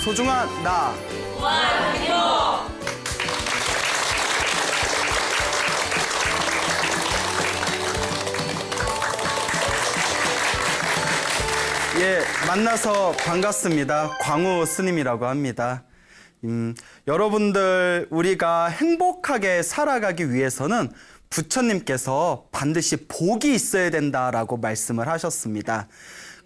소중한 나. 예, 만나서 반갑습니다. 광우 스님이라고 합니다. 여러분들, 우리가 행복하게 살아가기 위해서는 부처님께서 반드시 복이 있어야 된다라고 말씀을 하셨습니다.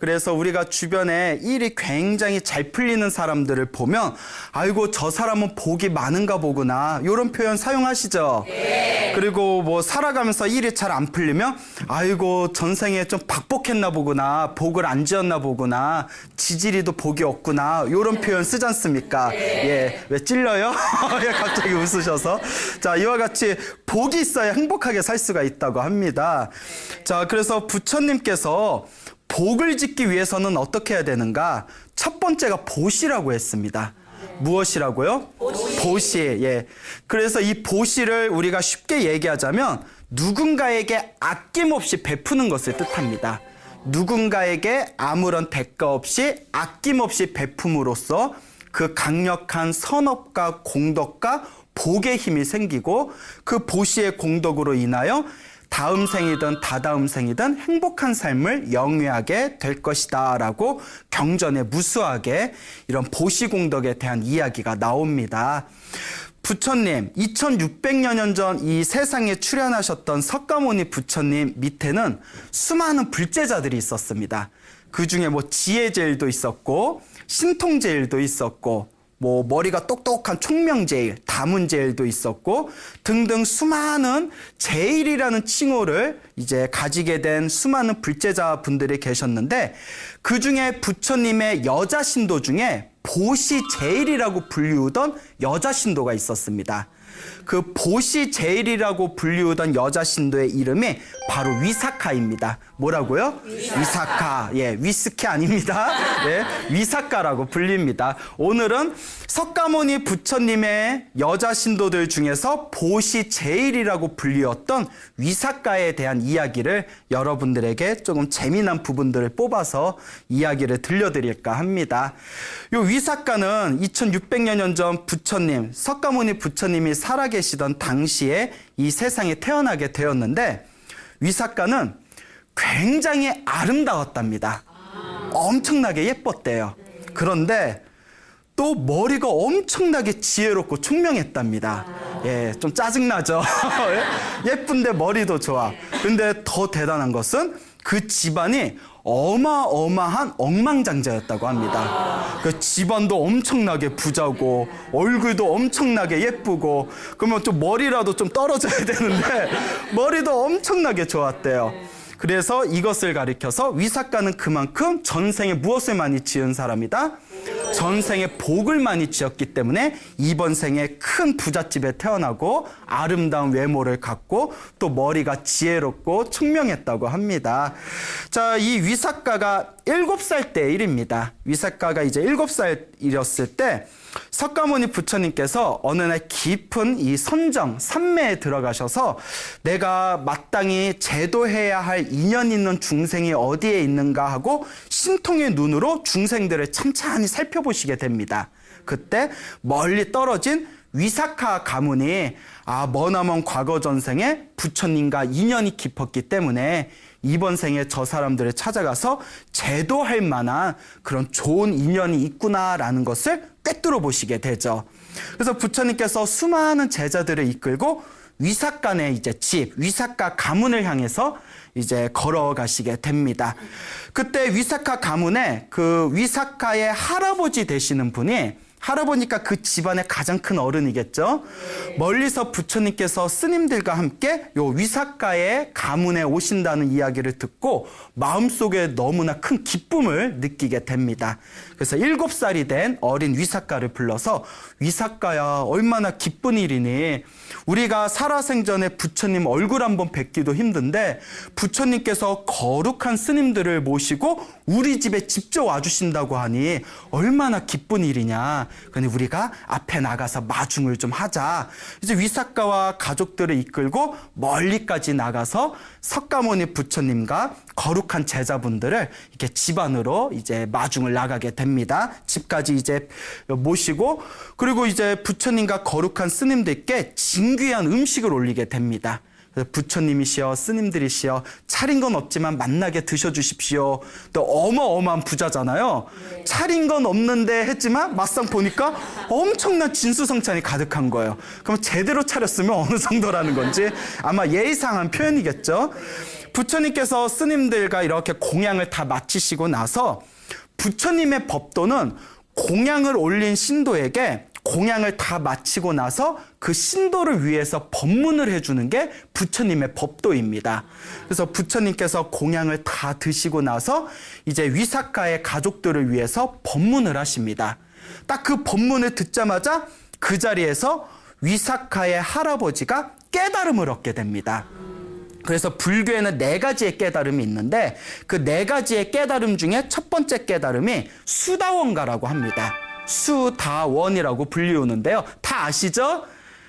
그래서 우리가 주변에 일이 굉장히 잘 풀리는 사람들을 보면 아이고 저 사람은 복이 많은가 보구나 이런 표현 사용하시죠. 네. 그리고 뭐 살아가면서 일이 잘 안 풀리면 아이고 전생에 좀 박복했나 보구나, 복을 안 지었나 보구나, 지지리도 복이 없구나 이런 표현 쓰지 않습니까? 네. 예, 왜 찔려요? 예, 갑자기 웃으셔서. 자, 이와 같이 복이 있어야 행복하게 살 수가 있다고 합니다. 자, 그래서 부처님께서 복을 짓기 위해서는 어떻게 해야 되는가? 첫 번째가 보시라고 했습니다. 무엇이라고요? 보시. 예. 그래서 이 보시를 우리가 쉽게 얘기하자면 누군가에게 아낌없이 베푸는 것을 뜻합니다. 누군가에게 아무런 대가 없이 아낌없이 베품으로써 그 강력한 선업과 공덕과 복의 힘이 생기고 그 보시의 공덕으로 인하여 다음 생이든 다다음 생이든 행복한 삶을 영위하게 될 것이다 라고 경전에 무수하게 이런 보시공덕에 대한 이야기가 나옵니다. 부처님, 2600여 년 전 이 세상에 출현하셨던 석가모니 부처님 밑에는 수많은 불제자들이 있었습니다. 그 중에 뭐 지혜제일도 있었고 신통제일도 있었고 뭐 머리가 똑똑한 총명제일, 다문제일도 있었고 등등 수많은 제일이라는 칭호를 이제 가지게 된 수많은 불제자분들이 계셨는데 그 중에 부처님의 여자 신도 중에 보시제일이라고 불리우던 여자 신도가 있었습니다. 그 보시제일이라고 불리우던 여자 신도의 이름이 바로 위사카입니다. 뭐라고요? 위사카. 예, 위스키 아닙니다. 예, 위사카라고 불립니다. 오늘은 석가모니 부처님의 여자 신도들 중에서 보시제일이라고 불리웠던 위사카에 대한 이야기를 여러분들에게 조금 재미난 부분들을 뽑아서 이야기를 들려드릴까 합니다. 요 위사카는 2600여 년 전 부처님, 석가모니 부처님이 살아계시던 당시에 이 세상에 태어나게 되었는데 위사카는 굉장히 아름다웠답니다. 엄청나게 예뻤대요. 그런데 또 머리가 엄청나게 지혜롭고 총명했답니다. 예, 좀 짜증나죠? 예쁜데 머리도 좋아. 근데 더 대단한 것은 그 집안이 어마어마한 억만장자였다고 합니다. 그 집안도 엄청나게 부자고 얼굴도 엄청나게 예쁘고 그러면 좀 머리라도 좀 떨어져야 되는데 머리도 엄청나게 좋았대요. 그래서 이것을 가리켜서 위사카는 그만큼 전생에 무엇을 많이 지은 사람이다? 전생에 복을 많이 지었기 때문에 이번 생에 큰 부잣집에 태어나고 아름다운 외모를 갖고 또 머리가 지혜롭고 총명했다고 합니다. 자, 이 위사카가 7살 때 일입니다. 위사카가 이제 7살이었을 때 석가모니 부처님께서 어느 날 깊은 이 선정, 산매에 들어가셔서 내가 마땅히 제도해야 할 인연 있는 중생이 어디에 있는가 하고 신통의 눈으로 중생들을 찬찬히 살펴보시게 됩니다. 그때 멀리 떨어진 위사카 가문이 머나먼 과거 전생에 부처님과 인연이 깊었기 때문에 이번 생에 저 사람들을 찾아가서 제도할 만한 그런 좋은 인연이 있구나라는 것을 꿰뚫어 보시게 되죠. 그래서 부처님께서 수많은 제자들을 이끌고 위사카네 이제 집, 위사카 가문을 향해서 이제 걸어가시게 됩니다. 그때 위사카 가문에 그 위사카의 할아버지 되시는 분이 할아버니까 그 집안의 가장 큰 어른이겠죠. 멀리서 부처님께서 스님들과 함께 요 위사카의 가문에 오신다는 이야기를 듣고 마음속에 너무나 큰 기쁨을 느끼게 됩니다. 그래서 7살이 된 어린 위사카를 불러서 위사카야 얼마나 기쁜 일이니 우리가 살아생전에 부처님 얼굴 한번 뵙기도 힘든데 부처님께서 거룩한 스님들을 모시고 우리 집에 직접 와주신다고 하니 얼마나 기쁜 일이냐. 그런데 우리가 앞에 나가서 마중을 좀 하자. 이제 위삭가와 가족들을 이끌고 멀리까지 나가서 석가모니 부처님과 거룩한 제자분들을 이렇게 집 안으로 이제 마중을 나가게 됩니다. 집까지 이제 모시고, 그리고 이제 부처님과 거룩한 스님들께 진귀한 음식을 올리게 됩니다. 부처님이시여 스님들이시여 차린 건 없지만 만나게 드셔주십시오. 또 어마어마한 부자잖아요. 차린 건 없는데 했지만 막상 보니까 엄청난 진수성찬이 가득한 거예요. 그럼 제대로 차렸으면 어느 정도라는 건지 아마 예의상한 표현이겠죠. 부처님께서 스님들과 이렇게 공양을 다 마치시고 나서 부처님의 법도는 공양을 올린 신도에게 공양을 다 마치고 나서 그 신도를 위해서 법문을 해주는 게 부처님의 법도입니다. 그래서 부처님께서 공양을 다 드시고 나서 이제 위삭가의 가족들을 위해서 법문을 하십니다. 딱 그 법문을 듣자마자 그 자리에서 위삭가의 할아버지가 깨달음을 얻게 됩니다. 그래서 불교에는 4가지의 깨달음이 있는데 그 4가지의 깨달음 중에 첫 번째 깨달음이 수다원가라고 합니다. 수다원이라고 불리우는데요. 다 아시죠?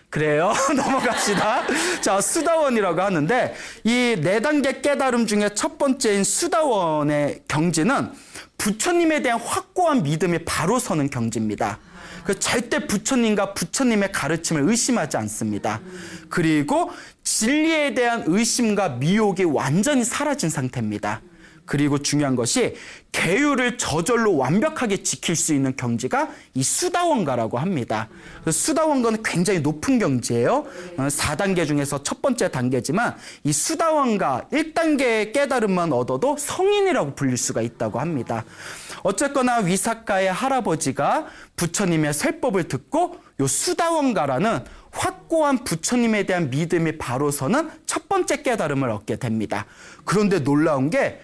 그래요. 넘어갑시다. 자, 수다원이라고 하는데 이 4단계 깨달음 중에 첫 번째인 수다원의 경지는 부처님에 대한 확고한 믿음이 바로 서는 경지입니다. 절대 부처님과 부처님의 가르침을 의심하지 않습니다. 그리고 진리에 대한 의심과 미혹이 완전히 사라진 상태입니다. 그리고 중요한 것이 계율을 저절로 완벽하게 지킬 수 있는 경지가 이 수다원가라고 합니다. 수다원가는 굉장히 높은 경지예요. 4단계 중에서 첫 번째 단계지만 이 수다원가 1단계의 깨달음만 얻어도 성인이라고 불릴 수가 있다고 합니다. 어쨌거나 위삭가의 할아버지가 부처님의 설법을 듣고 요 수다원가라는 확고한 부처님에 대한 믿음이 바로 서는 첫 번째 깨달음을 얻게 됩니다. 그런데 놀라운 게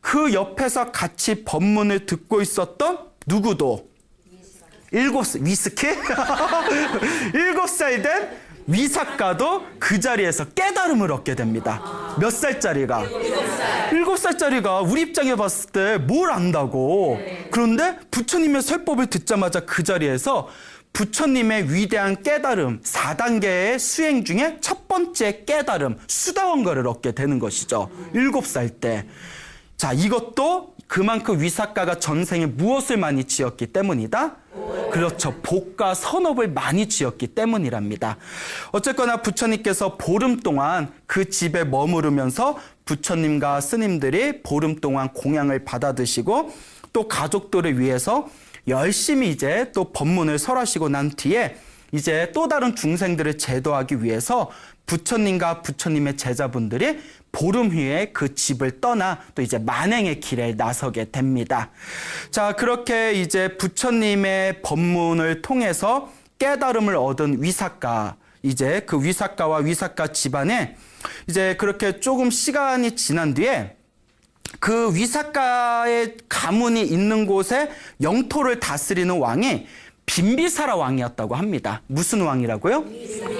그 옆에서 같이 법문을 듣고 있었던 누구도 7살 된 위삭가도 그 자리에서 깨달음을 얻게 됩니다. 몇 살짜리가? 7살짜리가 우리 입장에 봤을 때 뭘 안다고. 그런데 부처님의 설법을 듣자마자 그 자리에서 부처님의 위대한 깨달음 4단계의 수행 중에 첫 번째 깨달음 수다원가를 얻게 되는 것이죠. 7살 때. 자, 이것도 그만큼 위삭가가 전생에 무엇을 많이 지었기 때문이다? 그렇죠. 복과 선업을 많이 지었기 때문이랍니다. 어쨌거나 부처님께서 보름 동안 그 집에 머무르면서 부처님과 스님들이 보름 동안 공양을 받아 드시고 또 가족들을 위해서 열심히 이제 또 법문을 설하시고 난 뒤에 이제 또 다른 중생들을 제도하기 위해서 부처님과 부처님의 제자분들이 보름 후에 그 집을 떠나 또 이제 만행의 길에 나서게 됩니다. 자, 그렇게 이제 부처님의 법문을 통해서 깨달음을 얻은 위삭가, 이제 그 위삭가와 위삭가 집안에 이제 그렇게 조금 시간이 지난 뒤에 그 위삭가의 가문이 있는 곳에 영토를 다스리는 왕이 빈비사라 왕이었다고 합니다. 무슨 왕이라고요?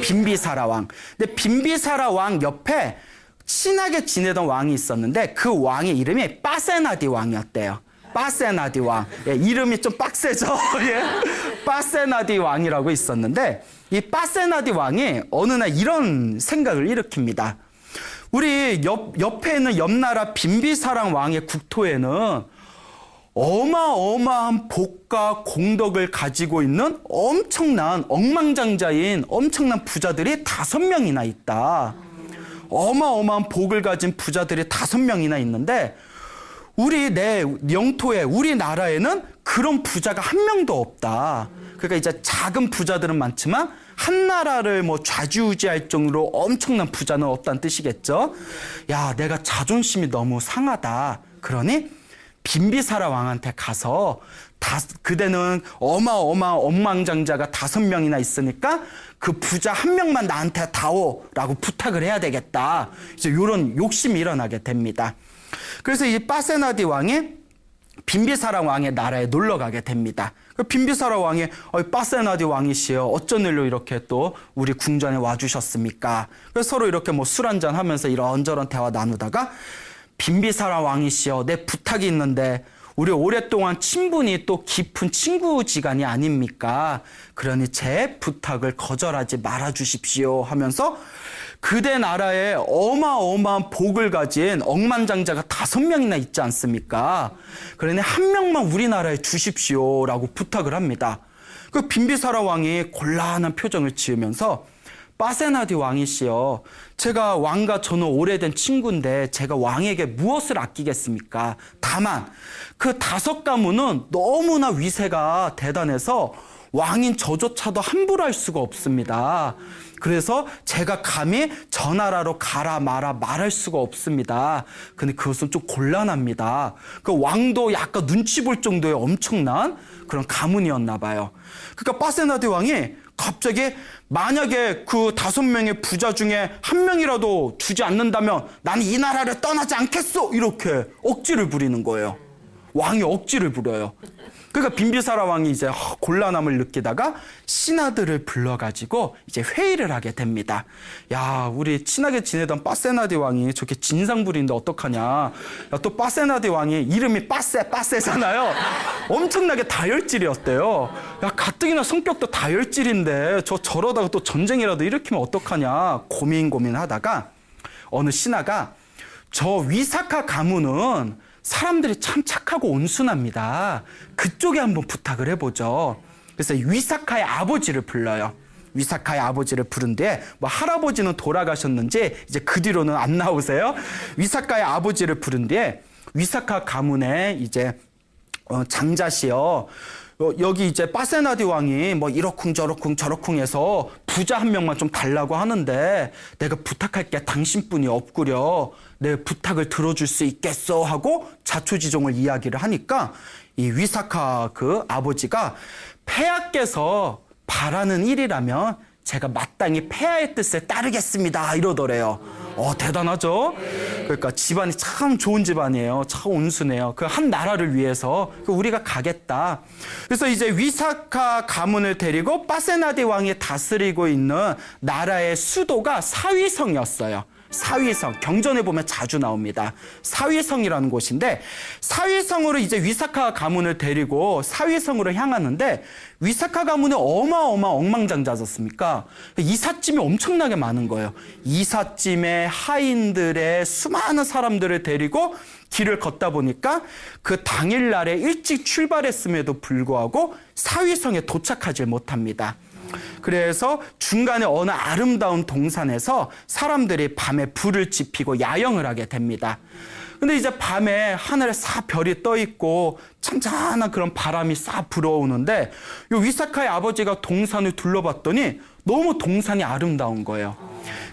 빈비사라 왕. 근데 빈비사라 왕 옆에 친하게 지내던 왕이 있었는데 그 왕의 이름이 빠세나디 왕이었대요. 빠세나디 왕. 예, 이름이 좀 빡세죠? 예. 빠세나디 왕이라고 있었는데 이 빠세나디 왕이 어느 날 이런 생각을 일으킵니다. 우리 옆에 있는 옆나라 빈비사랑 왕의 국토에는 어마어마한 복과 공덕을 가지고 있는 엄청난 억만장자인 엄청난 부자들이 5명이나 있다. 어마어마한 복을 가진 부자들이 5명이나 있는데 내 영토에 우리나라에는 그런 부자가 한 명도 없다. 그러니까 이제 작은 부자들은 많지만 한 나라를 뭐 좌지우지할 정도로 엄청난 부자는 없다는 뜻이겠죠. 야, 내가 자존심이 너무 상하다. 그러니 빈비사라 왕한테 가서 그대는 어마어마한 억만장자가 5명이나 있으니까 그 부자 한 명만 나한테 다오라고 부탁을 해야 되겠다. 이제 이런 욕심이 일어나게 됩니다. 그래서 이 빠세나디 왕이 빈비사라 왕의 나라에 놀러 가게 됩니다. 빈비사라 왕이 빠세나디 왕이시여 어쩐 일로 이렇게 또 우리 궁전에 와주셨습니까? 그래서 서로 이렇게 뭐 술 한잔 하면서 이런저런 대화 나누다가 빈비사라 왕이시여 내 부탁이 있는데 우리 오랫동안 친분이 또 깊은 친구지간이 아닙니까? 그러니 제 부탁을 거절하지 말아 주십시오 하면서 그대 나라에 어마어마한 복을 가진 억만장자가 5명이나 있지 않습니까? 그러니 한 명만 우리나라에 주십시오라고 부탁을 합니다. 그 빈비사라 왕이 곤란한 표정을 지으면서 빠세나디 왕이시여, 제가 왕과 저는 오래된 친구인데 제가 왕에게 무엇을 아끼겠습니까? 다만 그 5가문은 너무나 위세가 대단해서 왕인 저조차도 함부로 할 수가 없습니다. 그래서 제가 감히 저 나라로 가라 마라 말할 수가 없습니다. 근데 그것은 좀 곤란합니다. 그 왕도 약간 눈치 볼 정도의 엄청난 그런 가문이었나 봐요. 그러니까 빠세나디 왕이 갑자기 만약에 그 5명의 부자 중에 한 명이라도 주지 않는다면 나는 이 나라를 떠나지 않겠소! 이렇게 억지를 부리는 거예요. 왕이 억지를 부려요. 그러니까 빈비사라 왕이 이제 곤란함을 느끼다가 신하들을 불러가지고 이제 회의를 하게 됩니다. 야, 우리 친하게 지내던 빠세나디 왕이 저렇게 진상 부리는데 어떡하냐. 야, 또 빠세나디 왕이 이름이 빠세잖아요. 엄청나게 다혈질이었대요. 야, 가뜩이나 성격도 다혈질인데 저러다가 또 전쟁이라도 일으키면 어떡하냐 고민하다가 어느 신하가 저 위사카 가문은 사람들이 참 착하고 온순합니다. 그쪽에 한번 부탁을 해보죠. 그래서 위사카의 아버지를 불러요. 위사카의 아버지를 부른 뒤에 뭐 할아버지는 돌아가셨는지 이제 그 뒤로는 안 나오세요. 위사카의 아버지를 부른 뒤에 위사카 가문의 이제 장자시여, 여기 이제 빠세나디 왕이 뭐 이러쿵 해서 부자 한 명만 좀 달라고 하는데 내가 부탁할 게 당신뿐이 없구려. 내 부탁을 들어줄 수 있겠어 하고 자초지종을 이야기를 하니까 이 위사카 그 아버지가 폐하께서 바라는 일이라면 제가 마땅히 폐하의 뜻에 따르겠습니다 이러더래요. 대단하죠? 그러니까 집안이 참 좋은 집안이에요. 참 온순해요. 그 한 나라를 위해서 우리가 가겠다. 그래서 이제 위사카 가문을 데리고 빠세나디 왕이 다스리고 있는 나라의 수도가 사위성이었어요. 사위성, 경전에 보면 자주 나옵니다. 사위성이라는 곳인데 사위성으로 이제 위사카 가문을 데리고 사위성으로 향하는데 위사카 가문이 어마어마한 억만장자였습니까? 이삿짐이 엄청나게 많은 거예요. 이삿짐에 하인들의 수많은 사람들을 데리고 길을 걷다 보니까 그 당일날에 일찍 출발했음에도 불구하고 사위성에 도착하지 못합니다. 그래서 중간에 어느 아름다운 동산에서 사람들이 밤에 불을 지피고 야영을 하게 됩니다. 근데 이제 밤에 하늘에 싹 별이 떠 있고 찬찬한 그런 바람이 싹 불어오는데 요 위사카의 아버지가 동산을 둘러봤더니 너무 동산이 아름다운 거예요.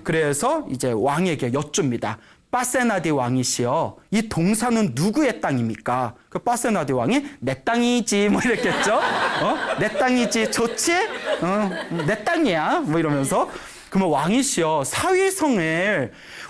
그래서 이제 왕에게 여쭙니다. 빠세나디 왕이시여, 이 동산은 누구의 땅입니까? 그 빠세나디 왕이 내 땅이지 뭐 이랬겠죠. 내 땅이지 좋지? 내 땅이야 뭐 이러면서 그러면 왕이시여,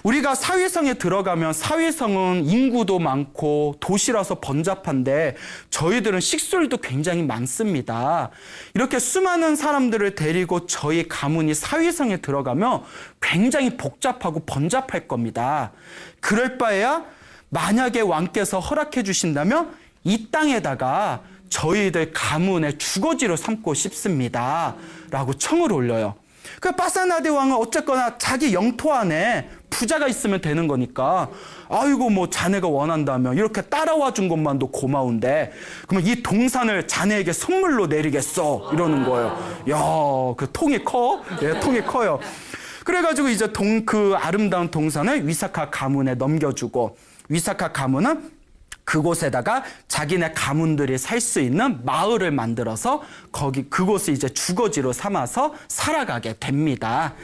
우리가 사위성에 들어가면 사위성은 인구도 많고 도시라서 번잡한데 저희들은 식솔도 굉장히 많습니다. 이렇게 수많은 사람들을 데리고 저희 가문이 사위성에 들어가면 굉장히 복잡하고 번잡할 겁니다. 그럴 바에야 만약에 왕께서 허락해 주신다면 이 땅에다가 저희들 가문의 주거지로 삼고 싶습니다 라고 청을 올려요. 그 빠세나디 왕은 어쨌거나 자기 영토 안에 부자가 있으면 되는 거니까 아이고 뭐 자네가 원한다면 이렇게 따라와 준 것만도 고마운데 그러면 이 동산을 자네에게 선물로 내리겠어 이러는 거예요. 야, 그 통이 커? 예, 통이 커요. 그래가지고 이제 그 아름다운 동산을 위사카 가문에 넘겨주고 위사카 가문은 그곳에다가 자기네 가문들이 살 수 있는 마을을 만들어서 그곳을 이제 주거지로 삼아서 살아가게 됩니다.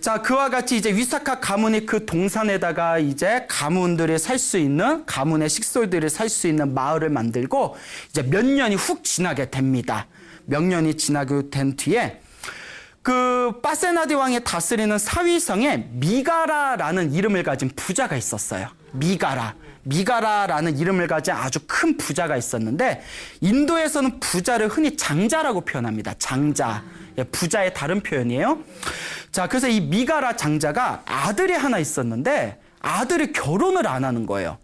자, 그와 같이 이제 위사카 가문이 그 동산에다가 이제 가문들이 살 수 있는, 가문의 식솔들이 살 수 있는 마을을 만들고 이제 몇 년이 훅 지나게 됩니다. 몇 년이 지나게 된 뒤에 그 빠세나디 왕이 다스리는 사위성에 미가라라는 이름을 가진 부자가 있었어요. 미가라라는 이름을 가진 아주 큰 부자가 있었는데 인도에서는 부자를 흔히 장자라고 표현합니다. 장자. 부자의 다른 표현이에요. 자, 그래서 이 미가라 장자가 아들이 하나 있었는데 아들이 결혼을 안 하는 거예요.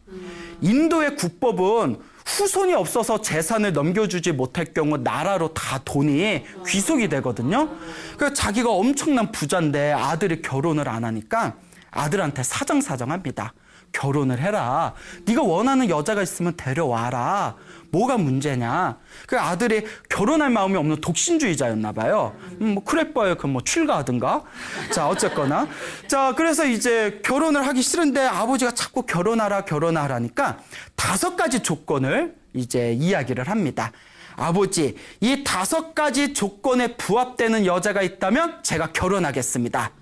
인도의 국법은 후손이 없어서 재산을 넘겨주지 못할 경우 나라로 다 돈이 귀속이 되거든요. 그래서 자기가 엄청난 부자인데 아들이 결혼을 안 하니까 아들한테 사정합니다. 결혼을 해라. 네가 원하는 여자가 있으면 데려와라. 뭐가 문제냐. 그 아들이 결혼할 마음이 없는 독신주의자였나 봐요. 뭐 그럴 바에 그 뭐 출가하든가. 자, 어쨌거나. 자, 그래서 이제 결혼을 하기 싫은데 아버지가 자꾸 결혼하라니까 5가지 조건을 이제 이야기를 합니다. 아버지, 이 5가지 조건에 부합되는 여자가 있다면 제가 결혼하겠습니다.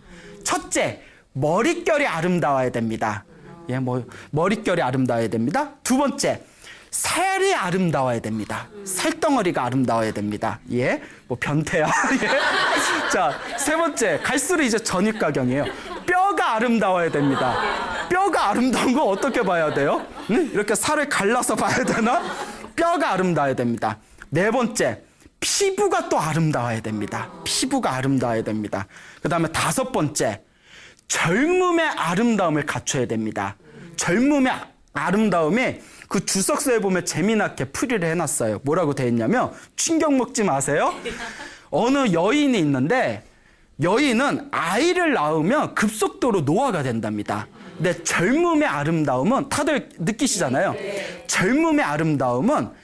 첫째, 머릿결이 아름다워야 됩니다. 예, 머릿결이 아름다워야 됩니다. 2번째, 살이 아름다워야 됩니다. 살덩어리가 아름다워야 됩니다. 예, 뭐 변태야. 예. 자, 3번째, 갈수록 이제 전입가경이에요. 뼈가 아름다워야 됩니다. 뼈가 아름다운 거 어떻게 봐야 돼요? 이렇게 살을 갈라서 봐야 되나? 뼈가 아름다워야 됩니다. 4번째, 피부가 또 아름다워야 됩니다. 피부가 아름다워야 됩니다. 그 다음에 5번째, 젊음의 아름다움을 갖춰야 됩니다. 젊음의 아름다움이 그 주석서에 보면 재미나게 풀이를 해놨어요. 뭐라고 돼 있냐면, 충격 먹지 마세요. 어느 여인이 있는데 여인은 아이를 낳으면 급속도로 노화가 된답니다. 근데 젊음의 아름다움은 다들 느끼시잖아요. 젊음의 아름다움은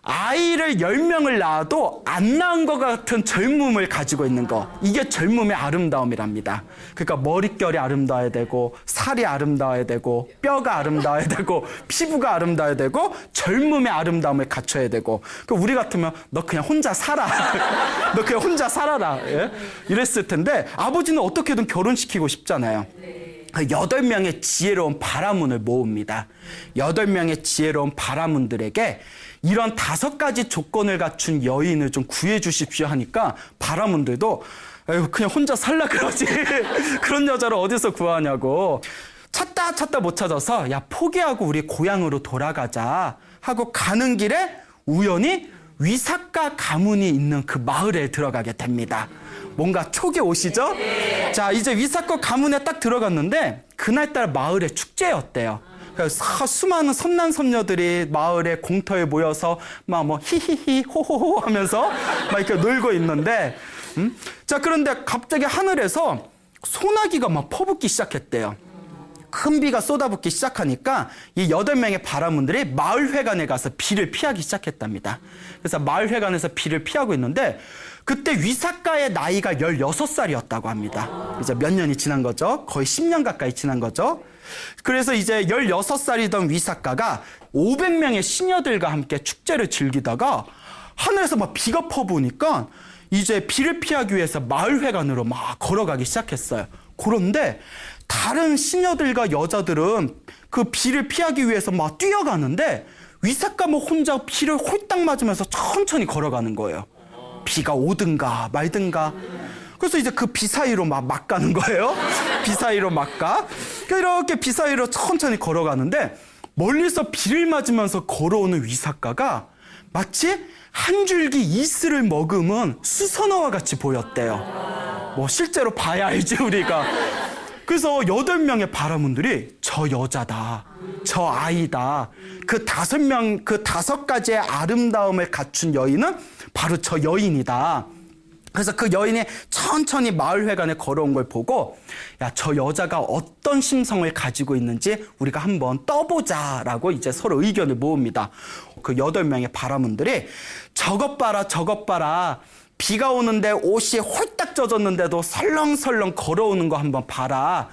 아이를 10명을 낳아도 안 낳은 것 같은 젊음을 가지고 있는 거. 이게 젊음의 아름다움이랍니다. 그러니까 머릿결이 아름다워야 되고, 살이 아름다워야 되고, 뼈가 아름다워야 되고, 피부가 아름다워야 되고, 젊음의 아름다움을 갖춰야 되고. 그러니까 우리 같으면 너 그냥 혼자 살아. 너 그냥 혼자 살아라. 예? 이랬을 텐데 아버지는 어떻게든 결혼시키고 싶잖아요. 8명의 지혜로운 바라문을 모읍니다. 8명의 지혜로운 바라문들에게 이런 5가지 조건을 갖춘 여인을 좀 구해 주십시오 하니까 바라문들도 그냥 혼자 살라 그러지. 그런 여자를 어디서 구하냐고. 찾다 못 찾아서 야, 포기하고 우리 고향으로 돌아가자 하고 가는 길에 우연히 위삭과 가문이 있는 그 마을에 들어가게 됩니다. 뭔가 촉이 오시죠? 자, 이제 위삭과 가문에 딱 들어갔는데 그날따라 마을에 축제였대요. 그래서 수많은 선남선녀들이 마을의 공터에 모여서 막 뭐 히히히 호호호 하면서 막 이렇게 놀고 있는데, 자, 그런데 갑자기 하늘에서 소나기가 막 퍼붓기 시작했대요. 큰 비가 쏟아붓기 시작하니까 이 8명의 바라문들이 마을회관에 가서 비를 피하기 시작했답니다. 그래서 마을회관에서 비를 피하고 있는데 그때 위삭가의 나이가 16살이었다고 합니다. 이제 몇 년이 지난 거죠. 거의 10년 가까이 지난 거죠. 그래서 이제 16살이던 위삭가가 500명의 시녀들과 함께 축제를 즐기다가 하늘에서 막 비가 퍼부으니까 이제 비를 피하기 위해서 마을회관으로 막 걸어가기 시작했어요. 그런데 다른 시녀들과 여자들은 그 비를 피하기 위해서 막 뛰어가는데 위삭가 뭐 혼자 비를 홀딱 맞으면서 천천히 걸어가는 거예요. 비가 오든가 말든가. 그래서 이제 그 비 사이로 막 가는 거예요. 비 사이로 막 가. 이렇게 비 사이로 천천히 걸어가는데 멀리서 비를 맞으면서 걸어오는 위삭가가 마치 한 줄기 이슬을 머금은 수선화와 같이 보였대요. 뭐 실제로 봐야 알지 우리가. 그래서 8명의 바라문들이 저 여자다, 저 아이다, 그 5가지의 아름다움을 갖춘 여인은 바로 저 여인이다. 그래서 그 여인이 천천히 마을회관에 걸어온 걸 보고 야, 저 여자가 어떤 심성을 가지고 있는지 우리가 한번 떠보자라고 이제 서로 의견을 모읍니다. 그 8명의 바라문들이 저것 봐라. 비가 오는데 옷이 홀딱 젖었는데도 설렁설렁 걸어오는 거 한번 봐라.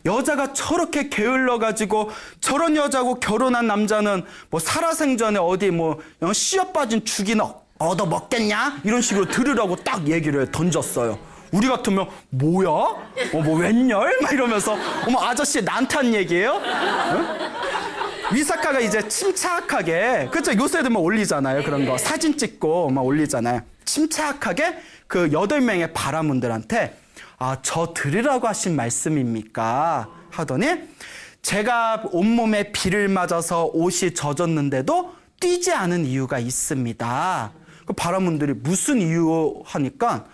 여자가 저렇게 게을러가지고 저런 여자하고 결혼한 남자는 뭐 살아생전에 어디 뭐 씨앗 빠진 죽이나 얻어 먹겠냐? 이런 식으로 들으라고 딱 얘기를 던졌어요. 우리 같으면 뭐야? 뭐 웬열? 막 이러면서 어머 아저씨 나한테 한 얘기예요? 응? 위삭가가 이제 침착하게, 그쵸? 요새도 막 올리잖아요. 그런 거 사진 찍고 막 올리잖아요. 침착하게 그 8명의 바라문들한테 저 들으라고 하신 말씀입니까? 하더니 제가 온몸에 비를 맞아서 옷이 젖었는데도 뛰지 않은 이유가 있습니다. 그 바라문들이 무슨 이유 하니까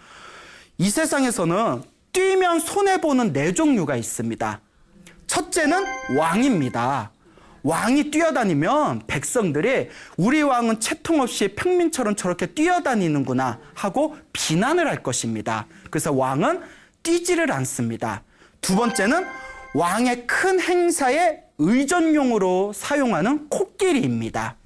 이 세상에서는 뛰면 손해보는 4종류가 있습니다. 첫째는 왕입니다. 왕이 뛰어다니면 백성들이 우리 왕은 채통 없이 평민처럼 저렇게 뛰어다니는구나 하고 비난을 할 것입니다. 그래서 왕은 뛰지를 않습니다. 두 번째는 왕의 큰 행사에 의전용으로 사용하는 코끼리입니다.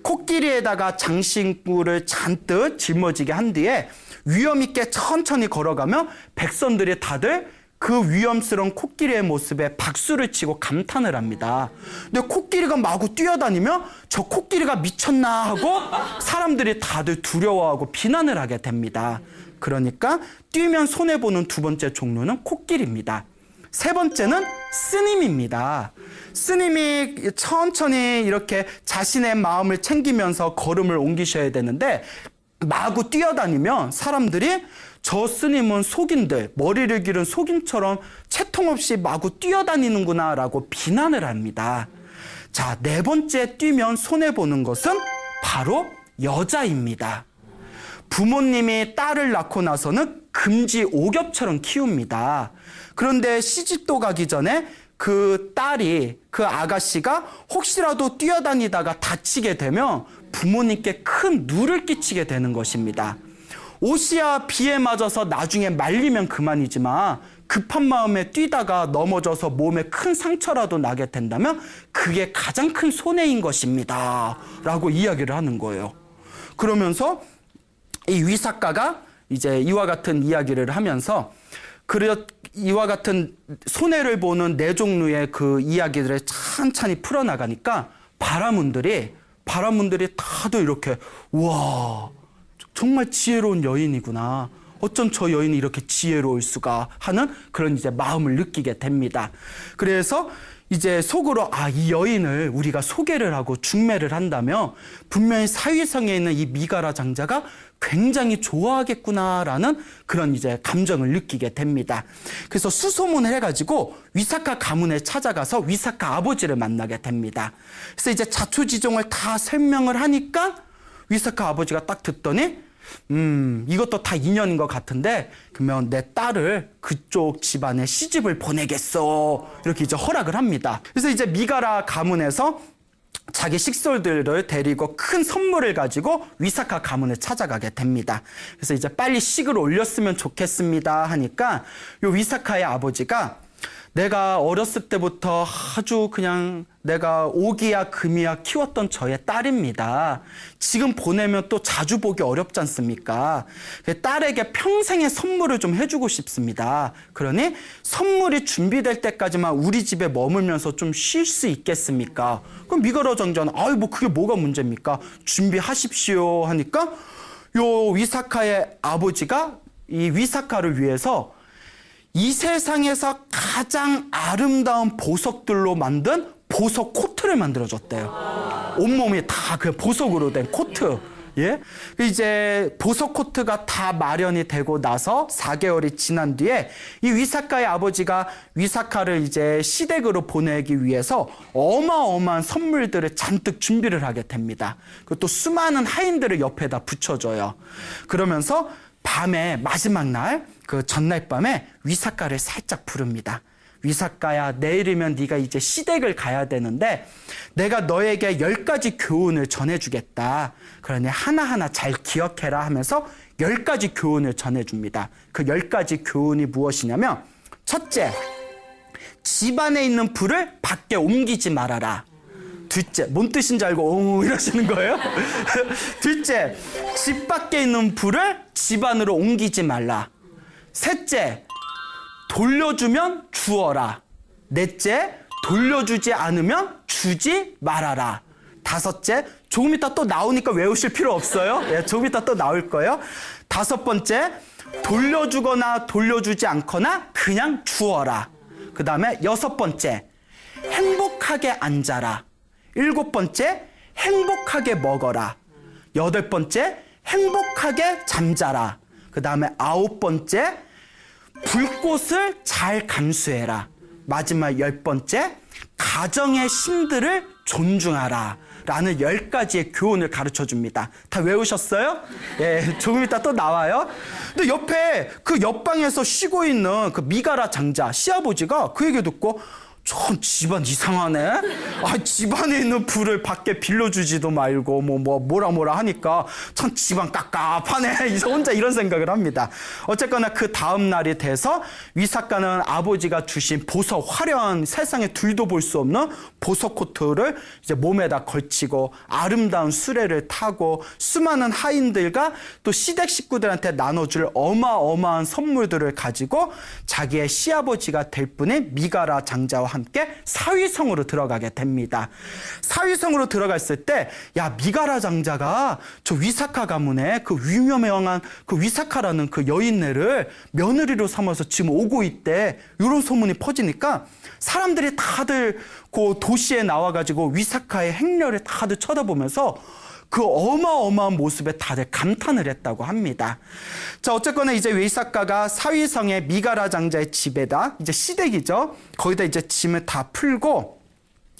코끼리에다가 장신구를 잔뜩 짊어지게 한 뒤에 위험 있게 천천히 걸어가며 백성들이 다들 그 위험스러운 코끼리의 모습에 박수를 치고 감탄을 합니다. 근데 코끼리가 마구 뛰어다니며 저 코끼리가 미쳤나 하고 사람들이 다들 두려워하고 비난을 하게 됩니다. 그러니까 뛰면 손해보는 두 번째 종류는 코끼리입니다. 세 번째는 스님입니다. 스님이 천천히 이렇게 자신의 마음을 챙기면서 걸음을 옮기셔야 되는데 마구 뛰어다니면 사람들이 저 스님은 속인들, 머리를 기른 속인처럼 채통 없이 마구 뛰어다니는구나 라고 비난을 합니다. 자, 네 번째 뛰면 손해보는 것은 바로 여자입니다. 부모님이 딸을 낳고 나서는 금지 오겹처럼 키웁니다. 그런데 시집도 가기 전에 그 딸이, 그 아가씨가 혹시라도 뛰어다니다가 다치게 되면 부모님께 큰 누를 끼치게 되는 것입니다. 옷이야 비에 맞아서 나중에 말리면 그만이지만 급한 마음에 뛰다가 넘어져서 몸에 큰 상처라도 나게 된다면 그게 가장 큰 손해인 것입니다. 라고 이야기를 하는 거예요. 그러면서 이 위사카가 이제 이와 같은 이야기를 하면서 이와 같은 손해를 보는 네 종류의 그 이야기들을 찬찬히 풀어나가니까 바라문들이 다들 이렇게 와 정말 지혜로운 여인이구나. 어쩜 저 여인이 이렇게 지혜로울 수가 하는 그런 이제 마음을 느끼게 됩니다. 그래서 이제 속으로 이 여인을 우리가 소개를 하고 중매를 한다면 분명히 사위성에 있는 이 미가라 장자가 굉장히 좋아하겠구나라는 그런 이제 감정을 느끼게 됩니다. 그래서 수소문을 해가지고 위사카 가문에 찾아가서 위사카 아버지를 만나게 됩니다. 그래서 이제 자초지종을 다 설명을 하니까 위사카 아버지가 딱 듣더니 이것도 다 인연인 것 같은데 그러면 내 딸을 그쪽 집안에 시집을 보내겠어 이렇게 이제 허락을 합니다. 그래서 이제 미가라 가문에서 자기 식솔들을 데리고 큰 선물을 가지고 위사카 가문에 찾아가게 됩니다. 그래서 이제 빨리 식을 올렸으면 좋겠습니다 하니까 요 위사카의 아버지가 내가 어렸을 때부터 아주 그냥 내가 오기야 금이야 키웠던 저의 딸입니다. 지금 보내면 또 자주 보기 어렵지 않습니까? 딸에게 평생의 선물을 좀 해주고 싶습니다. 그러니 선물이 준비될 때까지만 우리 집에 머물면서 좀 쉴 수 있겠습니까? 그럼 미가라 장자는 뭐 그게 뭐가 문제입니까? 준비하십시오 하니까 요 위사카의 아버지가 이 위사카를 위해서 이 세상에서 가장 아름다운 보석들로 만든 보석 코트를 만들어줬대요. 온몸이 다 그 보석으로 된 코트. 예? 이제 보석 코트가 다 마련이 되고 나서 4개월이 지난 뒤에 이 위사카의 아버지가 위사카를 이제 시댁으로 보내기 위해서 어마어마한 선물들을 잔뜩 준비를 하게 됩니다. 그리고 또 수많은 하인들을 옆에다 붙여줘요. 그러면서 밤에 마지막 날 그 전날 밤에 위사카를 살짝 부릅니다. 위사카야, 내일이면 네가 이제 시댁을 가야 되는데 내가 너에게 10가지 교훈을 전해주겠다. 그러니 하나하나 잘 기억해라 하면서 10가지 교훈을 전해줍니다. 그 10가지 교훈이 무엇이냐면 첫째, 집안에 있는 불을 밖에 옮기지 말아라. 둘째, 뭔 뜻인지 알고 이러시는 거예요? 둘째, 집 밖에 있는 불을 집 안으로 옮기지 말라. 셋째, 돌려주면 주어라. 넷째, 돌려주지 않으면 주지 말아라. 다섯째, 조금 이따 또 나오니까 외우실 필요 없어요. 예, 조금 이따 또 나올 거예요. 다섯 번째, 돌려주거나 돌려주지 않거나 그냥 주어라. 그 다음에 여섯 번째, 행복하게 앉아라. 일곱 번째, 행복하게 먹어라. 여덟 번째, 행복하게 잠자라. 그 다음에 아홉 번째, 불꽃을 잘 감수해라. 마지막 10번째, 가정의 신들을 존중하라. 라는 10가지의 교훈을 가르쳐 줍니다. 다 외우셨어요? 예, 조금 이따 또 나와요. 근데 옆에 그 옆방에서 쉬고 있는 그 미가라 장자, 시아버지가 그 얘기 듣고 참 집안 이상하네. 아, 집안에 있는 불을 밖에 빌려주지도 말고 뭐라 하니까 참 집안 깝깝하네. 이제 혼자 이런 생각을 합니다. 어쨌거나 그 다음 날이 돼서 위삭가는 아버지가 주신 보석, 화려한 세상에 둘도 볼 수 없는 보석 코트를 이제 몸에다 걸치고 아름다운 수레를 타고 수많은 하인들과 또 시댁 식구들한테 나눠줄 어마어마한 선물들을 가지고 자기의 시아버지가 될 분인 미가라 장자와 함께 사위성으로 들어가게 됩니다. 사위성으로 들어갔을 때, 야, 미가라 장자가 저 위사카 가문의 그 유명한 그 위사카라는 그 여인네를 며느리로 삼아서 지금 오고 있대. 이런 소문이 퍼지니까 사람들이 다들 그 도시에 나와가지고 위사카의 행렬을 다들 쳐다보면서 그 어마어마한 모습에 다들 감탄을 했다고 합니다. 자, 어쨌거나 이제 위사카가 사위성의 미가라 장자의 집에다 이제 시댁이죠. 거기다 이제 짐을 다 풀고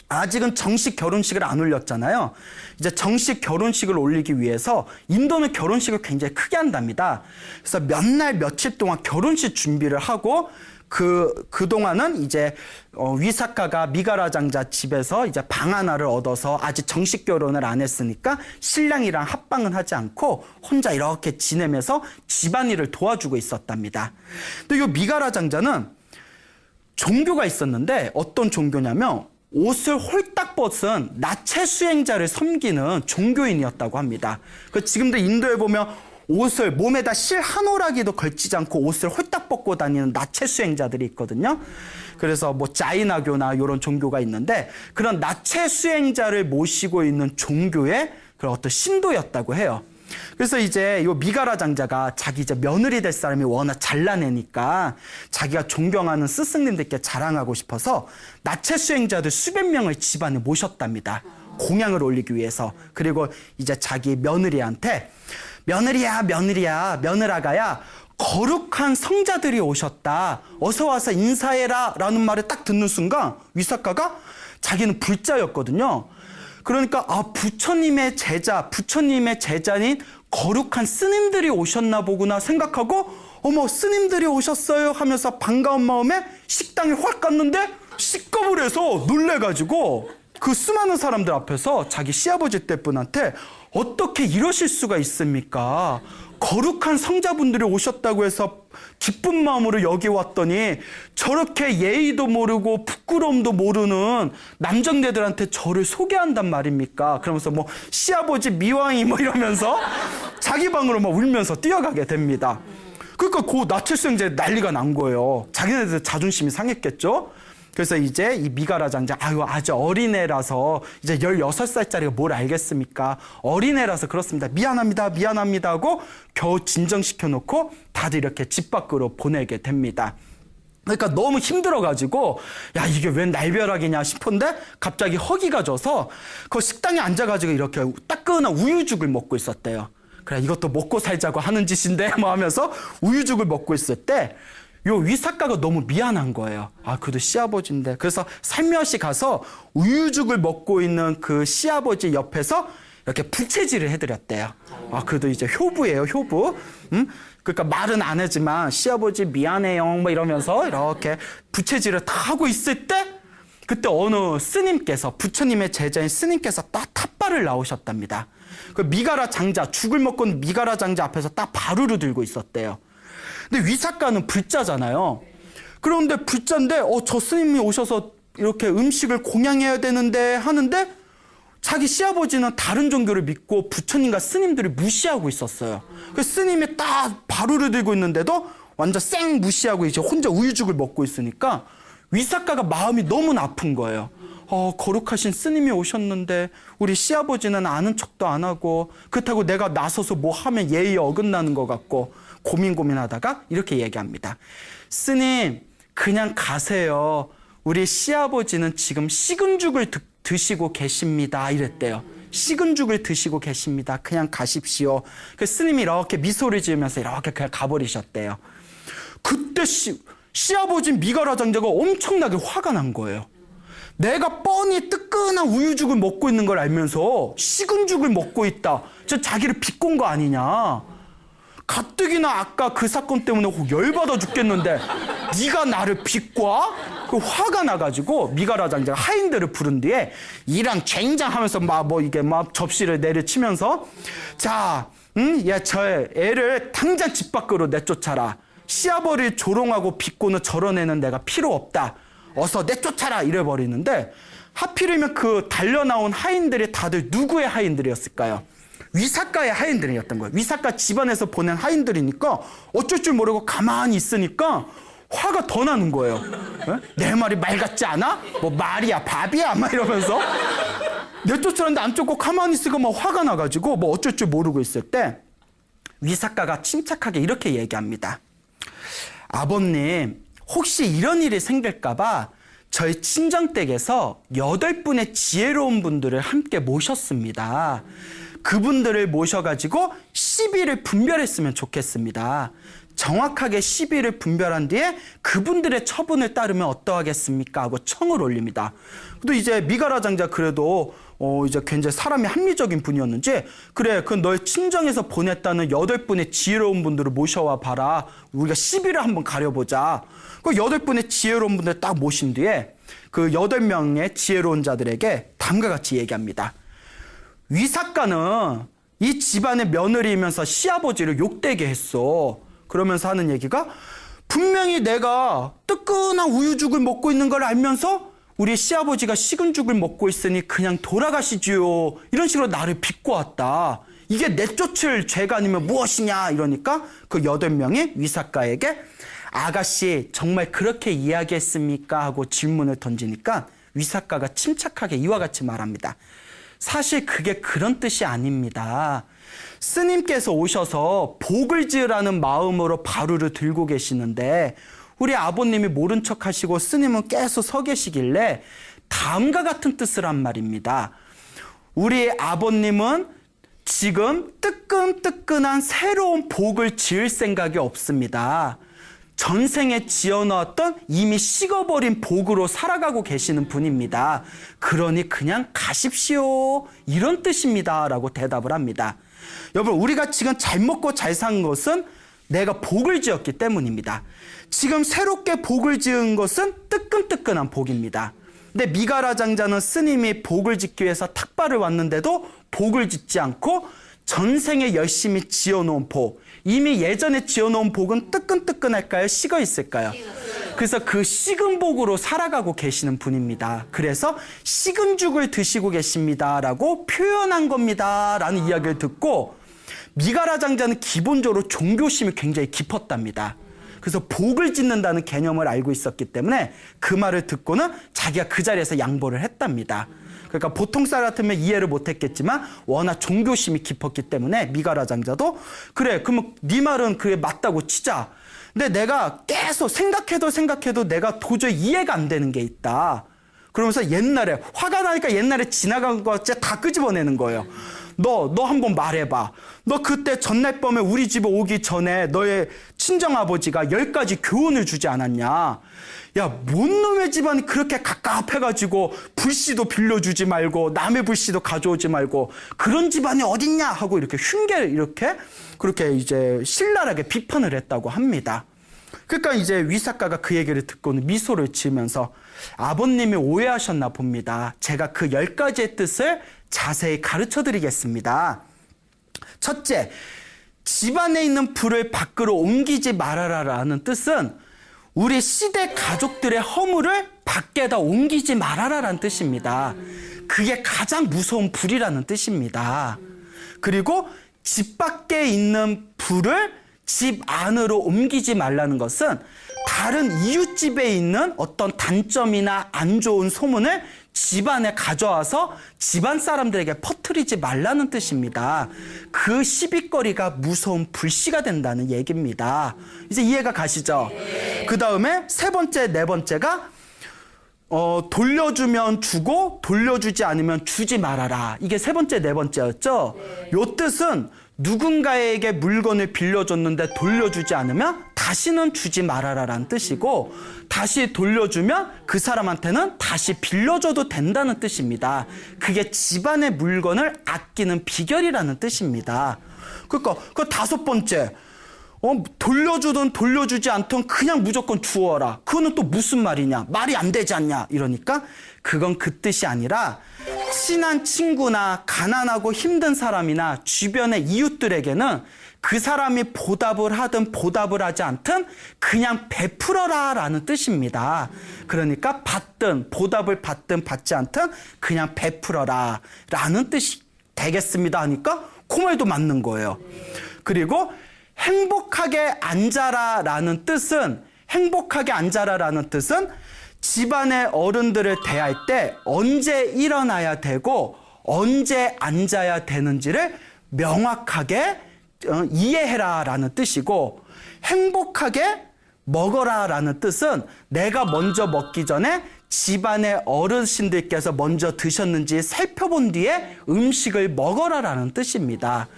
아직은 정식 결혼식을 안 올렸잖아요. 이제 정식 결혼식을 올리기 위해서 인도는 결혼식을 굉장히 크게 한답니다. 그래서 몇 날 며칠 동안 결혼식 준비를 하고 그동안은 이제 위사카가 미가라 장자 집에서 이제 방 하나를 얻어서 아직 정식 결혼을 안 했으니까 신랑이랑 합방은 하지 않고 혼자 이렇게 지내면서 집안일을 도와주고 있었답니다. 근데 이 미가라 장자는 종교가 있었는데 어떤 종교냐면 옷을 홀딱 벗은 나체 수행자를 섬기는 종교인이었다고 합니다. 지금도 인도에 보면 옷을 몸에다 실 한 오라기도 걸치지 않고 옷을 홀딱 벗고 다니는 나체 수행자들이 있거든요. 그래서 뭐 자이나교나 이런 종교가 있는데 그런 나체 수행자를 모시고 있는 종교의 그런 어떤 신도였다고 해요. 그래서 이제 이 미가라 장자가 자기 이제 며느리 될 사람이 워낙 잘나내니까 자기가 존경하는 스승님들께 자랑하고 싶어서 나체 수행자들 수백 명을 집안에 모셨답니다. 공양을 올리기 위해서. 그리고 이제 자기 며느리한테 며느리야, 며느라가야, 거룩한 성자들이 오셨다. 어서 와서 인사해라. 라는 말을 딱 듣는 순간 위사카가 자기는 불자였거든요. 그러니까 부처님의 제자인 거룩한 스님들이 오셨나 보구나 생각하고 어머, 스님들이 오셨어요 하면서 반가운 마음에 식당에 확 갔는데 식겁을 해서 놀래가지고 그 수많은 사람들 앞에서 자기 시아버지 때 분한테 어떻게 이러실 수가 있습니까? 거룩한 성자분들이 오셨다고 해서 기쁜 마음으로 여기 왔더니 저렇게 예의도 모르고 부끄러움도 모르는 남정네들한테 저를 소개한단 말입니까? 그러면서 뭐 시아버지 미왕이 뭐 이러면서 자기 방으로 막 울면서 뛰어가게 됩니다. 그러니까 그 나체수행자에 난리가 난 거예요. 자기네들 자존심이 상했겠죠? 그래서 이제 이 미가라 장자, 아주 어린애라서 이제 16살짜리가 뭘 알겠습니까? 어린애라서 그렇습니다. 미안합니다 하고 겨우 진정시켜놓고 다들 이렇게 집 밖으로 보내게 됩니다. 그러니까 너무 힘들어가지고 야, 이게 웬 날벼락이냐 싶은데 갑자기 허기가 져서 그 식당에 앉아가지고 이렇게 따끈한 우유죽을 먹고 있었대요. 그래, 이것도 먹고 살자고 하는 짓인데 뭐 하면서 우유죽을 먹고 있을 때 요 위사카가 너무 미안한 거예요. 그래도 시아버지인데. 그래서 살며시 가서 우유죽을 먹고 있는 그 시아버지 옆에서 이렇게 부채질을 해드렸대요. 그래도 이제 효부예요, 효부. 그러니까 말은 안 하지만 시아버지 미안해요 뭐 이러면서 이렇게 부채질을 다 하고 있을 때 그때 어느 스님께서, 부처님의 제자인 스님께서 딱 탑발을 나오셨답니다. 그 미가라 장자, 죽을 먹고 있는 미가라 장자 앞에서 딱 바루를 들고 있었대요. 근데 위사카는 불자잖아요. 그런데 불자인데 저 스님이 오셔서 이렇게 음식을 공양해야 되는데 하는데 자기 시아버지는 다른 종교를 믿고 부처님과 스님들을 무시하고 있었어요. 그 스님이 딱 바루를 들고 있는데도 완전 쌩 무시하고 이제 혼자 우유죽을 먹고 있으니까 위사카가 마음이 너무 나쁜 거예요. 거룩하신 스님이 오셨는데 우리 시아버지는 아는 척도 안 하고 그렇다고 내가 나서서 뭐 하면 예의에 어긋나는 것 같고 고민하다가 이렇게 얘기합니다. 스님, 그냥 가세요. 우리 시아버지는 지금 식은 죽을 드시고 계십니다. 이랬대요. 식은 죽을 드시고 계십니다. 그냥 가십시오. 그 스님이 이렇게 미소를 지으면서 이렇게 그냥 가버리셨대요. 그때 시아버지 미가라 장자가 엄청나게 화가 난 거예요. 내가 뻔히 뜨끈한 우유죽을 먹고 있는 걸 알면서 식은 죽을 먹고 있다. 자기를 비꼰 거 아니냐. 가뜩이나 아까 그 사건 때문에 열받아 죽겠는데 네가 나를 비꼬아? 그 화가 나가지고 미가라 장자가 하인들을 부른 뒤에 이런 쟁장하면서 막 뭐 이게 막 접시를 내려치면서 자, 야, 저 애를 당장 집 밖으로 내쫓아라. 시아버리를 조롱하고 비꼬는 저런 애는 내가 필요 없다. 어서 내쫓아라 이래 버리는데 하필이면 그 달려나온 하인들이 다들 누구의 하인들이었을까요? 위사카의 하인들이었던 거예요. 위사카 집안에서 보낸 하인들이니까 어쩔 줄 모르고 가만히 있으니까 화가 더 나는 거예요. 에? 내 말이 말 같지 않아? 뭐 말이야 밥이야 막 이러면서 내쫓았는데 안 쫓고 가만히 있으니까 막 화가 나가지고 뭐 어쩔 줄 모르고 있을 때 위사카가 침착하게 이렇게 얘기합니다. 아버님, 혹시 이런 일이 생길까봐 저희 친정댁에서 8분의 지혜로운 분들을 함께 모셨습니다. 그분들을 모셔가지고 시비를 분별했으면 좋겠습니다. 정확하게 시비를 분별한 뒤에 그분들의 처분을 따르면 어떠하겠습니까? 하고 청을 올립니다. 근데 이제 미가라 장자 그래도 이제 굉장히 사람이 합리적인 분이었는지 그래, 그 너의 친정에서 보냈다는 8분의 지혜로운 분들을 모셔와 봐라. 우리가 시비를 한번 가려보자. 그 8분의 지혜로운 분들 딱 모신 뒤에 그 8명의 지혜로운 자들에게 다음과 같이 얘기합니다. 위사카는 이 집안의 며느리이면서 시아버지를 욕되게 했어. 그러면서 하는 얘기가 분명히 내가 뜨끈한 우유죽을 먹고 있는 걸 알면서 우리 시아버지가 식은 죽을 먹고 있으니 그냥 돌아가시지요. 이런 식으로 나를 비꼬았다. 이게 내쫓을 죄가 아니면 무엇이냐 이러니까 그 8명이 위사카에게 아가씨 정말 그렇게 이야기했습니까? 하고 질문을 던지니까 위사카가 침착하게 이와 같이 말합니다. 사실 그게 그런 뜻이 아닙니다. 스님께서 오셔서 복을 지으라는 마음으로 바루를 들고 계시는데 우리 아버님이 모른 척 하시고 스님은 계속 서 계시길래 다음과 같은 뜻을 한 말입니다. 우리 아버님은 지금 뜨끈뜨끈한 새로운 복을 지을 생각이 없습니다. 전생에 지어놓았던 이미 식어버린 복으로 살아가고 계시는 분입니다. 그러니 그냥 가십시오. 이런 뜻입니다. 라고 대답을 합니다. 여러분, 우리가 지금 잘 먹고 잘 산 것은 내가 복을 지었기 때문입니다. 지금 새롭게 복을 지은 것은 뜨끈뜨끈한 복입니다. 근데 미가라 장자는 스님이 복을 짓기 위해서 탁발을 왔는데도 복을 짓지 않고 전생에 열심히 지어놓은 복, 이미 예전에 지어놓은 복은 뜨끈뜨끈할까요? 식어 있을까요? 그래서 그 식은 복으로 살아가고 계시는 분입니다. 그래서 식은 죽을 드시고 계십니다라고 표현한 겁니다라는 이야기를 듣고 미가라 장자는 기본적으로 종교심이 굉장히 깊었답니다. 그래서 복을 짓는다는 개념을 알고 있었기 때문에 그 말을 듣고는 자기가 그 자리에서 양보를 했답니다. 그러니까 보통 사람 같으면 이해를 못했겠지만 워낙 종교심이 깊었기 때문에 미가라 장자도 그래, 그러면 네 말은 그게 맞다고 치자. 근데 내가 계속 생각해도 내가 도저히 이해가 안 되는 게 있다. 그러면서 옛날에 화가 나니까 옛날에 지나간 거 다 끄집어내는 거예요. 너 한번 말해봐. 너 그때 전날 밤에 우리 집에 오기 전에 너의 친정아버지가 10가지 교훈을 주지 않았냐. 야, 뭔 놈의 집안이 그렇게 갑갑해가지고 불씨도 빌려주지 말고 남의 불씨도 가져오지 말고 그런 집안이 어딨냐 하고 이렇게 그렇게 이제 신랄하게 비판을 했다고 합니다. 그러니까 이제 위사카가 그 얘기를 듣고는 미소를 지으면서 아버님이 오해하셨나 봅니다. 제가 그 10가지의 뜻을 자세히 가르쳐 드리겠습니다. 첫째, 집안에 있는 불을 밖으로 옮기지 말아라라는 뜻은 우리 시대 가족들의 허물을 밖에다 옮기지 말아라라는 뜻입니다. 그게 가장 무서운 불이라는 뜻입니다. 그리고 집 밖에 있는 불을 집 안으로 옮기지 말라는 것은 다른 이웃집에 있는 어떤 단점이나 안 좋은 소문을 집안에 가져와서 집안 사람들에게 퍼뜨리지 말라는 뜻입니다. 그 시비거리가 무서운 불씨가 된다는 얘기입니다. 이제 이해가 가시죠? 그 다음에 세 번째, 네 번째가 돌려주면 주고 돌려주지 않으면 주지 말아라. 이게 세 번째, 네 번째였죠? 요 뜻은 누군가에게 물건을 빌려줬는데 돌려주지 않으면 다시는 주지 말아라라는 뜻이고, 다시 돌려주면 그 사람한테는 다시 빌려줘도 된다는 뜻입니다. 그게 집안의 물건을 아끼는 비결이라는 뜻입니다. 그러니까 그 다섯 번째, 돌려주든 돌려주지 않든 그냥 무조건 주어라. 그거는 또 무슨 말이냐? 말이 안 되지 않냐? 이러니까 그건 그 뜻이 아니라 친한 친구나 가난하고 힘든 사람이나 주변의 이웃들에게는 그 사람이 보답을 하든 보답을 하지 않든 그냥 베풀어라 라는 뜻입니다. 그러니까 받든 보답을 받든 받지 않든 그냥 베풀어라 라는 뜻이 되겠습니다 하니까 그 말도 맞는 거예요. 그리고 행복하게 앉아라 라는 뜻은 집안의 어른들을 대할 때 언제 일어나야 되고 언제 앉아야 되는지를 명확하게 이해해라 라는 뜻이고, 행복하게 먹어라 라는 뜻은 내가 먼저 먹기 전에 집안의 어르신들께서 먼저 드셨는지 살펴본 뒤에 음식을 먹어라 라는 뜻입니다.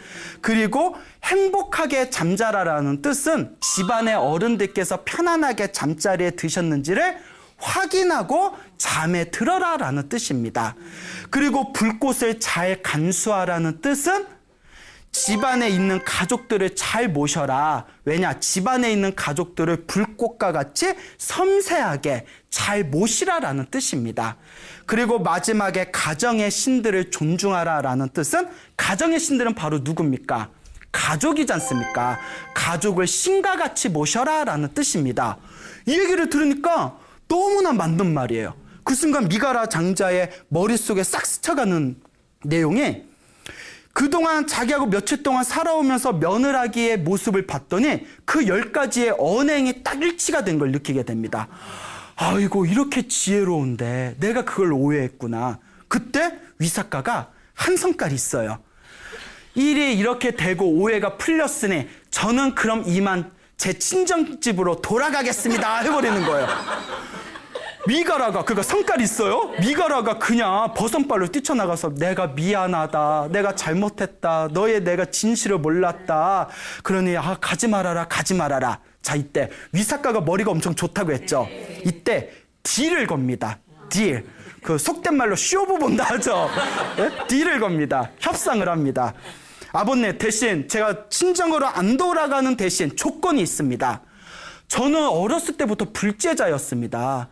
그리고 행복하게 잠자라 라는 뜻은 집안의 어른들께서 편안하게 잠자리에 드셨는지를 확인하고 잠에 들어라 라는 뜻입니다. 그리고 불꽃을 잘 간수하라는 뜻은 집안에 있는 가족들을 잘 모셔라. 왜냐? 집안에 있는 가족들을 불꽃과 같이 섬세하게 잘 모시라라는 뜻입니다. 그리고 마지막에 가정의 신들을 존중하라라는 뜻은, 가정의 신들은 바로 누굽니까? 가족이지 않습니까? 가족을 신과 같이 모셔라라는 뜻입니다. 이 얘기를 들으니까 너무나 맞는 말이에요. 그 순간 미가라 장자의 머릿속에 싹 스쳐가는 내용이, 그동안 자기하고 며칠 동안 살아오면서 며느라기의 모습을 봤더니 그 10가지의 언행이 딱 일치가 된 걸 느끼게 됩니다. 아이고, 이렇게 지혜로운데 내가 그걸 오해했구나. 그때 위사카가 한 성깔이 있어요. 일이 이렇게 되고 오해가 풀렸으니 저는 그럼 이만 제 친정집으로 돌아가겠습니다 해버리는 거예요. 미가라가, 그러니까 성깔이 있어요? 미가라가 그냥 버선발로 뛰쳐나가서 내가 미안하다, 내가 잘못했다, 너의 내가 진실을 몰랐다, 그러니 가지 말아라. 자, 이때 위사카가 머리가 엄청 좋다고 했죠. 이때 딜을 겁니다. 딜. 그 속된 말로 쇼부 본다 하죠. 네? 딜을 겁니다. 협상을 합니다. 아버님, 대신 제가 친정으로 안 돌아가는 대신 조건이 있습니다. 저는 어렸을 때부터 불제자였습니다.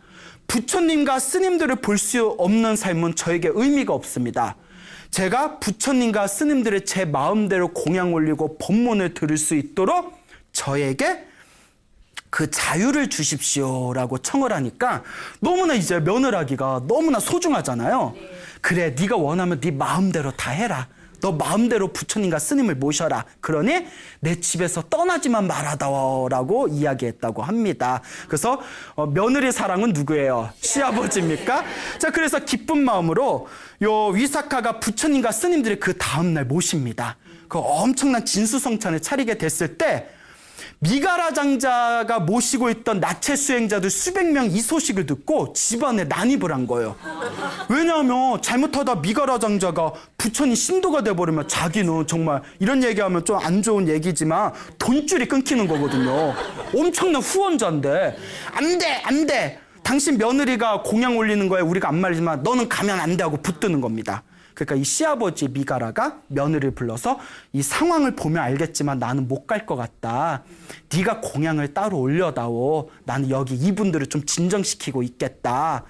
부처님과 스님들을 볼 수 없는 삶은 저에게 의미가 없습니다. 제가 부처님과 스님들을 제 마음대로 공양 올리고 법문을 들을 수 있도록 저에게 그 자유를 주십시오라고 청을 하니까 너무나 이제 며느라기가 너무나 소중하잖아요. 그래, 네가 원하면 네 마음대로 다 해라. 너 마음대로 부처님과 스님을 모셔라. 그러니 내 집에서 떠나지만 말아다오라고 이야기했다고 합니다. 그래서 며느리 사랑은 누구예요? 시아버지입니까? 자, 그래서 기쁜 마음으로 요 위사카가 부처님과 스님들이 그 다음날 모십니다. 그 엄청난 진수성찬을 차리게 됐을 때 미가라 장자가 모시고 있던 나체 수행자들 수백 명 이 소식을 듣고 집안에 난입을 한 거예요. 왜냐하면 잘못하다 미가라 장자가 부처님 신도가 돼버리면 자기는 정말, 이런 얘기하면 좀 안 좋은 얘기지만 돈줄이 끊기는 거거든요. 엄청난 후원자인데 안 돼. 당신 며느리가 공양 올리는 거에 우리가 안 말리지만 너는 가면 안 돼 하고 붙드는 겁니다. 그러니까 이 시아버지 미가라가 며느리를 불러서 이 상황을 보면 알겠지만 나는 못 갈 것 같다. 네가 공양을 따로 올려다오. 나는 여기 이분들을 좀 진정시키고 있겠다.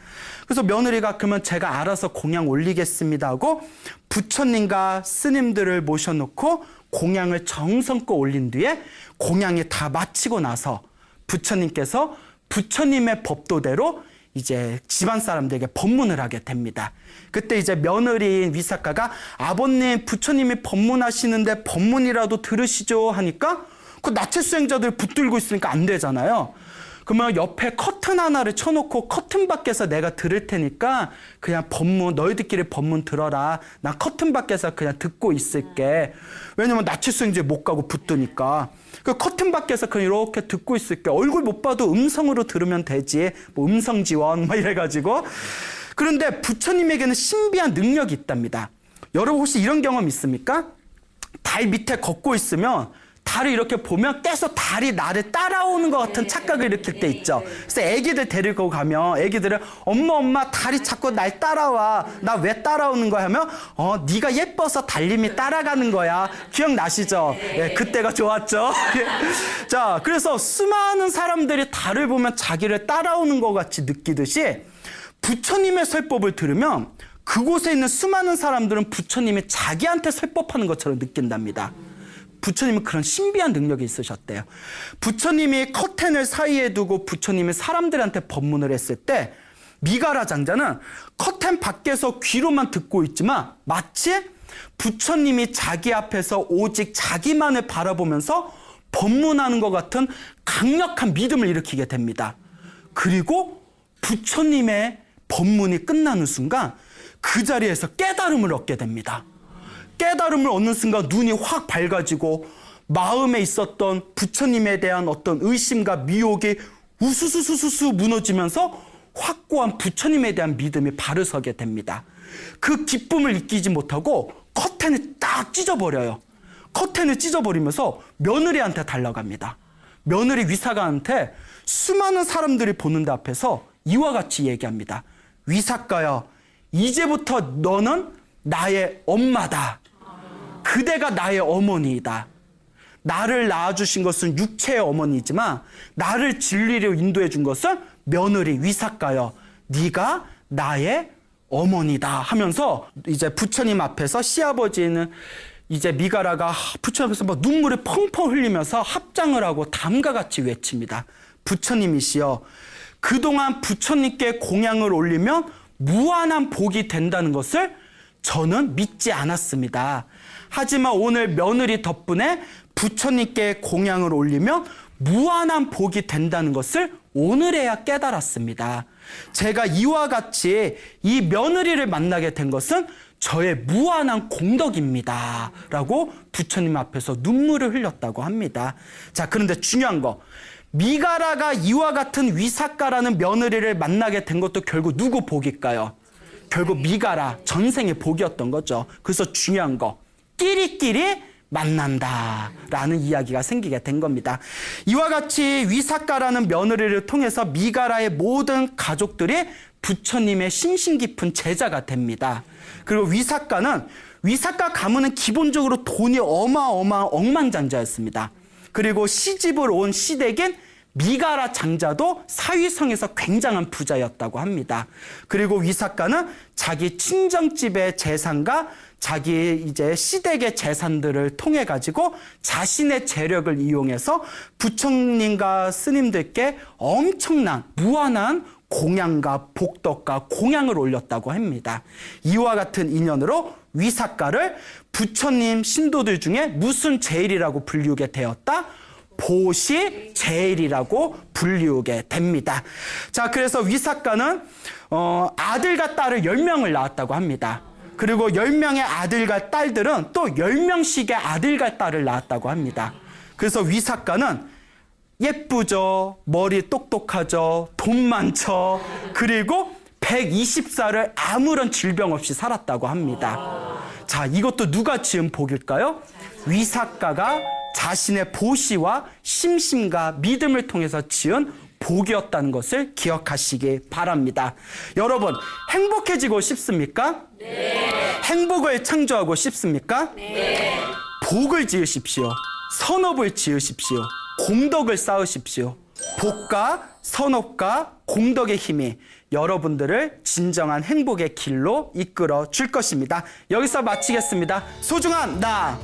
그래서 며느리가 그러면 제가 알아서 공양 올리겠습니다 하고 부처님과 스님들을 모셔놓고 공양을 정성껏 올린 뒤에 공양이 다 마치고 나서 부처님께서 부처님의 법도대로 이제 집안 사람들에게 법문을 하게 됩니다. 그때 이제 며느리인 위사카가 아버님, 부처님이 법문하시는데 법문이라도 들으시죠 하니까 그 나체 수행자들 붙들고 있으니까 안 되잖아요. 그러면 옆에 커튼 하나를 쳐놓고 커튼 밖에서 내가 들을 테니까 그냥 법문, 너희들끼리 법문 들어라. 난 커튼 밖에서 그냥 듣고 있을게. 왜냐면 나체 수행자에 못 가고 붙드니까. 그 커튼 밖에서 그냥 이렇게 듣고 있을게. 얼굴 못 봐도 음성으로 들으면 되지. 뭐 음성 지원 막 이래가지고. 그런데 부처님에게는 신비한 능력이 있답니다. 여러분 혹시 이런 경험 있습니까? 달 밑에 걷고 있으면 달을 이렇게 보면 계속 달이 나를 따라오는 것 같은 착각을 일으킬 때 있죠. 그래서 애기들 데리고 가면 애기들은 엄마 달이 자꾸 날 따라와. 나 왜 따라오는 거야 하면 네가 예뻐서 달님이 따라가는 거야. 기억나시죠? 예, 그때가 좋았죠. 자, 그래서 수많은 사람들이 달을 보면 자기를 따라오는 것 같이 느끼듯이 부처님의 설법을 들으면 그곳에 있는 수많은 사람들은 부처님이 자기한테 설법하는 것처럼 느낀답니다. 부처님은 그런 신비한 능력이 있으셨대요. 부처님이 커튼을 사이에 두고 부처님이 사람들한테 법문을 했을 때 미가라 장자는 커튼 밖에서 귀로만 듣고 있지만 마치 부처님이 자기 앞에서 오직 자기만을 바라보면서 법문하는 것 같은 강력한 믿음을 일으키게 됩니다. 그리고 부처님의 법문이 끝나는 순간 그 자리에서 깨달음을 얻게 됩니다. 깨달음을 얻는 순간 눈이 확 밝아지고 마음에 있었던 부처님에 대한 어떤 의심과 미혹이 우수수수수 무너지면서 확고한 부처님에 대한 믿음이 바로 서게 됩니다. 그 기쁨을 잊지 못하고 커튼을 딱 찢어버려요. 커튼을 찢어버리면서 며느리한테 달려갑니다. 며느리 위사가한테 수많은 사람들이 보는 데 앞에서 이와 같이 얘기합니다. 위사가야, 이제부터 너는 나의 엄마다. 그대가 나의 어머니이다. 나를 낳아주신 것은 육체의 어머니이지만 나를 진리로 인도해 준 것은 며느리 위사가여, 네가 나의 어머니다 하면서 이제 부처님 앞에서 시아버지는 이제 미가라가 부처님 앞에서 막 눈물을 펑펑 흘리면서 합장을 하고 다음과 같이 외칩니다. 부처님이시여, 그동안 부처님께 공양을 올리면 무한한 복이 된다는 것을 저는 믿지 않았습니다. 하지만 오늘 며느리 덕분에 부처님께 공양을 올리면 무한한 복이 된다는 것을 오늘에야 깨달았습니다. 제가 이와 같이 이 며느리를 만나게 된 것은 저의 무한한 공덕입니다. 라고 부처님 앞에서 눈물을 흘렸다고 합니다. 자, 그런데 중요한 거, 미가라가 이와 같은 위사가라는 며느리를 만나게 된 것도 결국 누구 복일까요? 결국 미가라 전생의 복이었던 거죠. 그래서 중요한 거, 끼리끼리 만난다라는 이야기가 생기게 된 겁니다. 이와 같이 위사가라는 며느리를 통해서 미가라의 모든 가족들이 부처님의 신심 깊은 제자가 됩니다. 그리고 위사가 가문은 기본적으로 돈이 어마어마한 억만장자였습니다. 그리고 시집을 온 시댁인 미가라 장자도 사위성에서 굉장한 부자였다고 합니다. 그리고 위사가는 자기 친정집의 재산과 자기 이제 시댁의 재산들을 통해 가지고 자신의 재력을 이용해서 부처님과 스님들께 엄청난 무한한 공양과 복덕과 공양을 올렸다고 합니다. 이와 같은 인연으로 위사가를 부처님 신도들 중에 무슨 제일이라고 불리우게 되었다? 보시 제일이라고 불리우게 됩니다. 자, 그래서 위사가는 아들과 딸을 10명을 낳았다고 합니다. 그리고 10명의 아들과 딸들은 또 10명씩의 아들과 딸을 낳았다고 합니다. 그래서 위사가는 예쁘죠, 머리 똑똑하죠, 돈 많죠, 그리고 120살을 아무런 질병 없이 살았다고 합니다. 자, 이것도 누가 지은 복일까요? 위사가가 자신의 보시와 심심과 믿음을 통해서 지은 복이었다는 것을 기억하시기 바랍니다. 여러분, 행복해지고 싶습니까? 네. 행복을 창조하고 싶습니까? 네. 복을 지으십시오. 선업을 지으십시오. 공덕을 쌓으십시오. 복과 선업과 공덕의 힘이 여러분들을 진정한 행복의 길로 이끌어 줄 것입니다. 여기서 마치겠습니다. 소중한 나.